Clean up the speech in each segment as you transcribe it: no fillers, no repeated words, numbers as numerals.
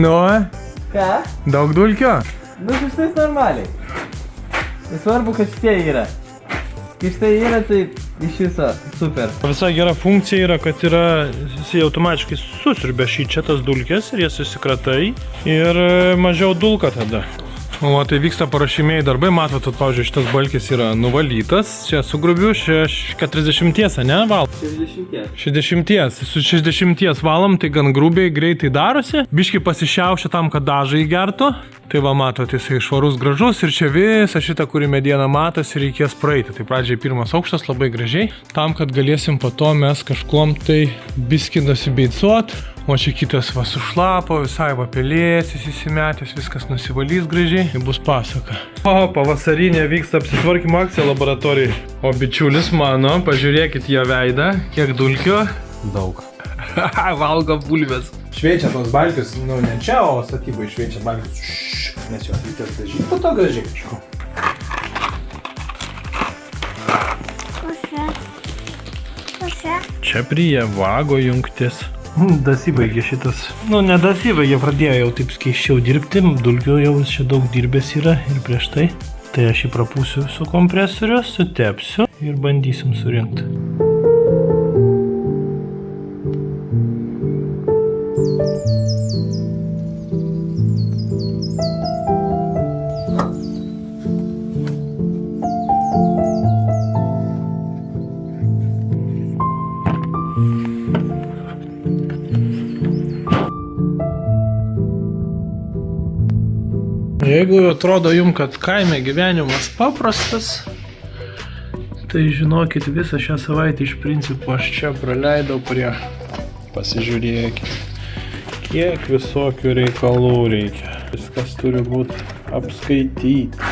Nu, Ką? daug dulkio? Nu, šitais normaliai. Nesvarbu, kad šitie yra. Kai šitai yra, tai iš viso super. Visai gera funkcija yra, kad yra, jisai automatiškai susiurbia šitas dulkės ir jas susikratai ir mažiau dulka tada. O tai vyksta paruošimieji darbai, matot, pavyzdžiui, šitas balkis yra nuvalytas, čia su grubiu 40, ne, val? 60. 60. Su 60 valom, tai gan grubiai, greitai darosi. Biški pasišiaušia tam, kad dažai gertų. Tai va, matot, jisai švarus gražus ir čia visą šitą, kurį medieną matosi, reikės praeiti. Tai pradžiai pirmas aukštas labai gražiai, tam, kad galėsim po to mes kažkuom tai biskį nusibeicuot. O čia kitas va sušlapo, visai va pelėsis įsimetęs, viskas nusivalys gražiai, tai bus pasaka. O, pavasarinė vyksta apsitvarkymo akcija laboratorijai. O bičiulis mano, pažiūrėkit jo veidą, kiek dulkio. Daug. Valgo bulvės. Šveičia tos balkius, nu ne čia, o statybai šveičia balkius. Nes jos reikės dažyti, po to gražiai kažko. Čia prie vago jungtis. Dasibaigė šitas. Nu, nedasibaigė, pradėjo jau taip skaičiau dirbti, dulkių jau čia daug dirbės yra ir prieš tai. Tai aš jį prapūsiu su kompresoriu, sutepsiu ir bandysim surinkti. Jeigu atrodo jums, kad kaime gyvenimas paprastas, tai žinokit, visą šią savaitę iš principo aš čia praleidau prie. Pasižiūrėkit, kiek visokių reikalų reikia. Viskas turi būti apskaityti.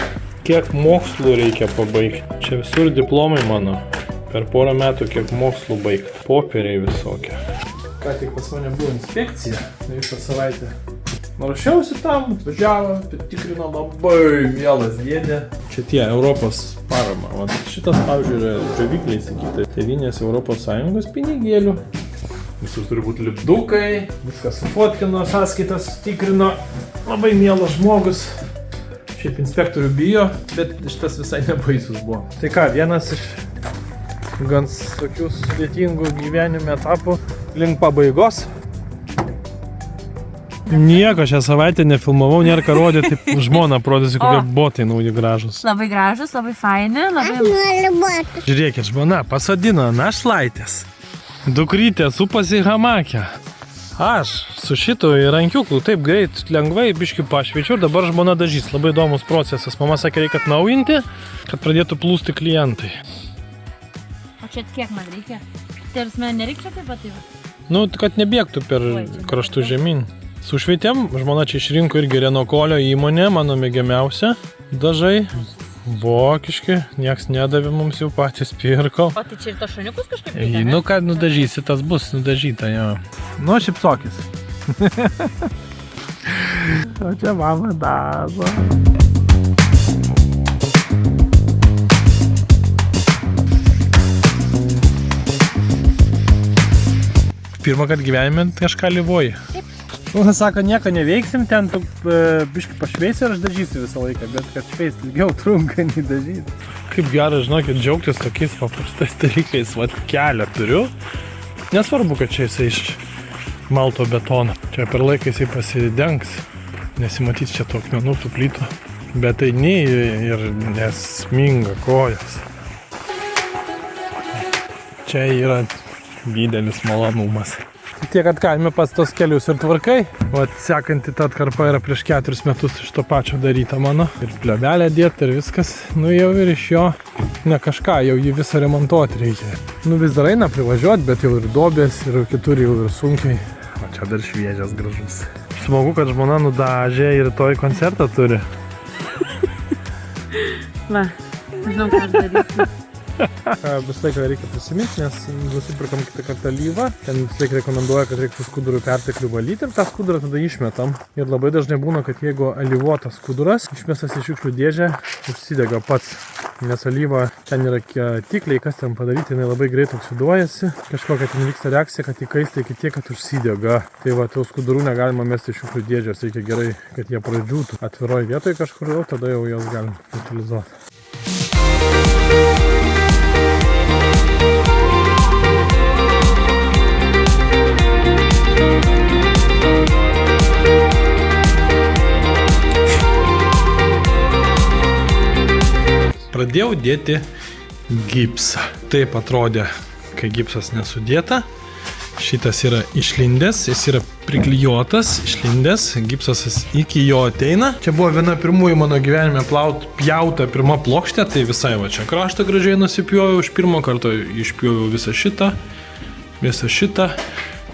Kiek mokslų reikia pabaigti. Čia visur diplomai mano. Per porą metų kiek mokslų baigti. Popieriai visokie. Ką tik pas mane buvo inspekcija, visą savaitę. Ruošiausi tam, atvažiavo, tikrino labai mielas dėdė. Čia tie Europos parama. O šitas, pavyzdžiui, yra džiovikliai, sakyti, Tėvynės Europos Sąjungos pinigėlių. Visur turi būti lipdukai, viskas sufotkino, sąskaitas tikrino. Labai mielas žmogus. Šiaip inspektorių bijo, bet šitas visai nebaisus buvo. Tai ką, vienas iš gan tokių sudėtingų gyvenimo etapų link pabaigos. Nieko šią savaitę nefilmavau, nėra ką rodyti, žmona prodėsi, kokie botai nauji gražus. Labai gražus, labai faini, labai... Aš noriu botų. Žiūrėkit, žmona pasodino našlaitės. Dukrytė supasi hamakę. Aš su šitu įrankiuku taip greit, lengvai, biški pašveičiu ir dabar žmona dažys. Labai įdomus procesas. Mama sakė, reikia atnaujinti, kad pradėtų plūsti klientai. O čia kiek man reikia? Tai ar nereikia taip pat? Nu, kad nebėgtų per kraštų žemyn. Sušveitėm, žmona čia išrinko irgi Renokolio įmonė, mano mėgiamiausia. Dažai, vokiški, nieks nedavė, mums jau patys pirko. O tai čia ir tos šuniukus kažkaip reikia, ne? Nu, kad nudažysi, tas bus nudažyta, jo. Nu, šipsokis. O čia mama dažo. Pirmą kartą gyvenime kažką lyvoji. Nu, sako, nieko neveiksim, ten tu biškai pašveisi ir aš dažysiu visą laiką, bet kad šveisti ilgiau trunka, nei dažyti. Kaip gerai, žinokit, džiaugtis tokiais paprastais dalykais, vat kelią turiu. Nesvarbu, kad čia jisai iš malto betono. Čia per laiką jisai pasidengs, nesimatys čia tų akmenų, tų plytų. Bet tai nei ir nesminga kojas. Čia yra didelis malonumas. Tiek, kad kaime pats tos kelius ir tvarkai. Vat sekanti ta atkarpa yra prieš 4 metus iš to pačio daryta mano. Ir plėvelę dėti ir viskas. Nu jau ir iš jo ne kažką, jau jį visą remontuoti reikia. Nu vis dar eina privažiuoti, bet jau ir duobės, ir kitur jau ir sunkiai. O čia dar šviežias gražus. Smagu, kad žmona nudažė ir rytoj koncertą turi. Va, žinau, ką aš darysiu. Visą laiką reikia prisiminti, nes nusipirkam kitą kartą alyvą. Ten visą laiką rekomenduoja, kad reikia skudurų perteklių valyti ir tą skudurą tada išmetam. Ir labai dažnai būna, kad jeigu alyvuotas skuduras išmestas į šiukšlių dėžę, užsidega pats. Nes alyva ten yra tikliai, kas ten padaryti, jinai labai greit oksiduojasi. Kažkokia ten vyksta reakcija, kad įkaista iki tiek, kad užsidega. Tai va, tų skudurų negalima mesti į šiukšlių dėžės, reikia gerai, kad jie pradžiūtų atviroj vietoje kažkur, o tada jau jos galim utilizuoti. Pradėjau dėti gipsą. Taip atrodė, kai gipsas nesudėta. Šitas yra išlindęs, jis yra priklijuotas, išlindęs, gipsas iki jo ateina. Čia buvo viena pirmųjų mano gyvenime pjauta pirma plokštė, tai visai va čia kraštą gražiai nusipjojau, iš pirmo karto išpjojau visą šitą.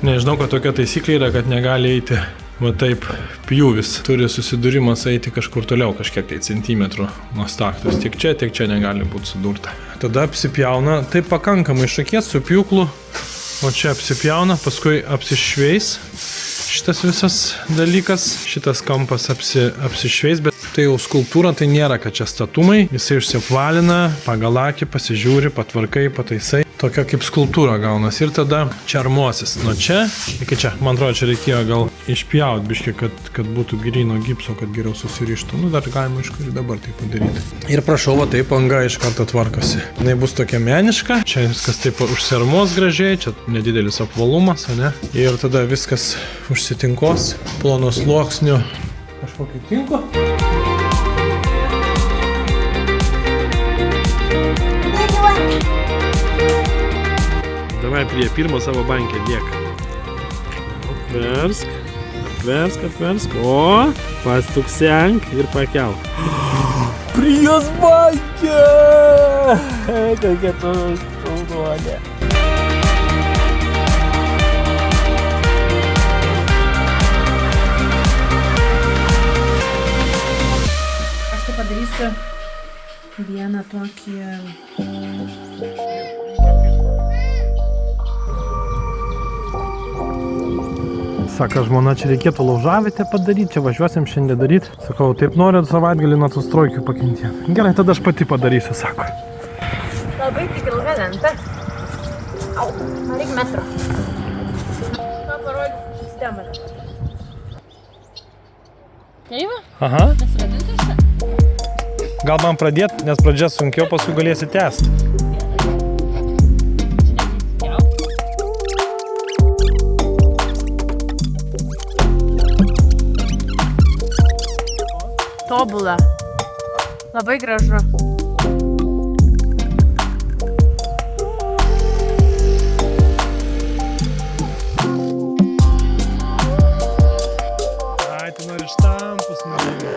Nežinau, kad tokia taisyklė yra, kad negali eiti va taip pjūvis. Turi susidūrimas eiti kažkur toliau, kažkiek tai centimetrų nuo staktos. Tiek čia negali būti sudurta. Tada apsipjauna, taip pakankamai šakės su pjūklu. O čia apsipjauna, paskui apsišveis šitas visas dalykas. Šitas kampas apsišveis, bet tai jau skulptūra, tai nėra, kad čia statumai. Jisai išsiapvalina, pagal akį pasižiūri, patvarkai, pataisai. Tokia kaip skulptūra gaunas. Ir tada čia armuosis. Nuo čia iki čia. Man atrodo, čia reikėjo gal išpjaut biškį, kad būtų gryno gipso, kad geriau susirištų. Nu, dar galima iš kur dabar tai padaryti. Ir prašau, va taip anga iš karto tvarkosi. Jis bus tokia meniška. Čia viskas taip užsiarmuos gražiai. Čia nedidelis apvalumas, ne? Ir tada viskas užsitinkos plono sluoksniu. Kažkokį tinko. Davai prie pirmo savo bankę dėk. Apversk. O, pastuksenk ir pakelk. Prijos bankę! Kokia tu šaunuolė. Aš tai padarysiu vieną tokį... Sako žmona, čia reikėtų laužavietę padaryti, čia važiuosim šiandien daryti. Sakau, taip noriu savaitgalį nuo tų strojkių pakentėti. Gerai, tada aš pati padarysiu, sako. Labai tik ilga lenta. Au, man reikia metro. Ką parodysiu sistemą. Tai va? Aha. Nesuradinti šitą? Gal man pradėti, nes pradžia sunkiau, paskui galėsi tęsti. Tobula. Labai gražu. Ai, tu nori štampus nuėjai.